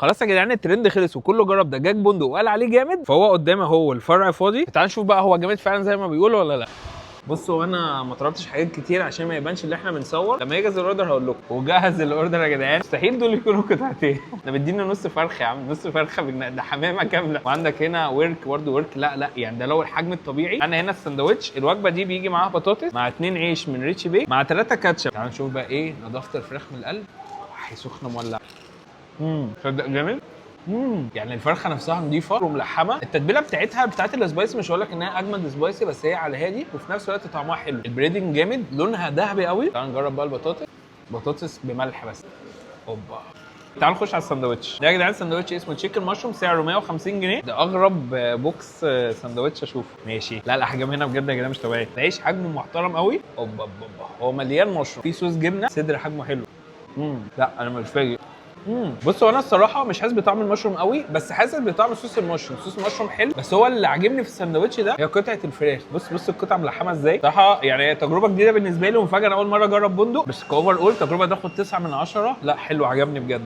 خلاص يا جدعان الترند خلص وكله جرب دجاج بندق وقال عليه جامد، فهو قدامي هو الفرع فاضي. تعال نشوف بقى هو جامد فعلا زي ما بيقولوا ولا لا. بصوا انا ما طلبتش حاجات كتير عشان ما يبانش اللي احنا بنصور. لما يجهز الاوردر هقول لكم. وجهز الاوردر يا جدعان، مستحيل دول يكونوا قطعتين. احنا مدينا نص فرخه يا عم، نص فرخه ده حمامه كامله. وعندك هنا ورك برده ورك، لا يعني ده لو الحجم الطبيعي. انا هنا الساندوتش الوجبه دي بيجي معاها بطاطس مع 2 عيش من ريتش بيك مع 3 كاتشب. تعال نشوف بقى ايه نضافه الفراخ من القلب. هي سخنه مولعه. تصدق جامد. يعني الفرخه نفسها نضيفه وملحمه. التتبيله بتاعتها بتاعت السبايسي مش هقول لك انها اجمد سبايسي، بس هي على هادي وفي نفس الوقت طعمها حلو. البريدنج جامد، لونها ذهبي قوي. تعال نجرب بقى البطاطس. بطاطس بملح بس. اوبا. تعال نخش على الساندوتش ده يا جدعان. الساندوتش اسمه تشيكن مشروم، سعره 150 جنيه. ده اغرب بوكس ساندوتش اشوفه. ماشي. لا الاحجام هنا بجد يا جدعان مش طبيعيه. العيش حجمه محترم قوي. اوبا هو مليان مشروم، في صوص جبنه، صدر حجمه حلو. لا انا مش فاجئ. بصوا انا الصراحه مش حاسس بطعم المشروم قوي، بس حاسس بطعم صوص المشروم. صوص المشروم حلو، بس هو اللي عاجبني في الساندوتش ده هي قطعه الفراخ. بص القطعه ملحمه ازاي. صراحه يعني تجربه جديده بالنسبه لي ومفاجاه. انا اول مره اجرب بندق، بس كاوفر اول تجربه تاخد 9 من 10. لا حلو عجبني بجد.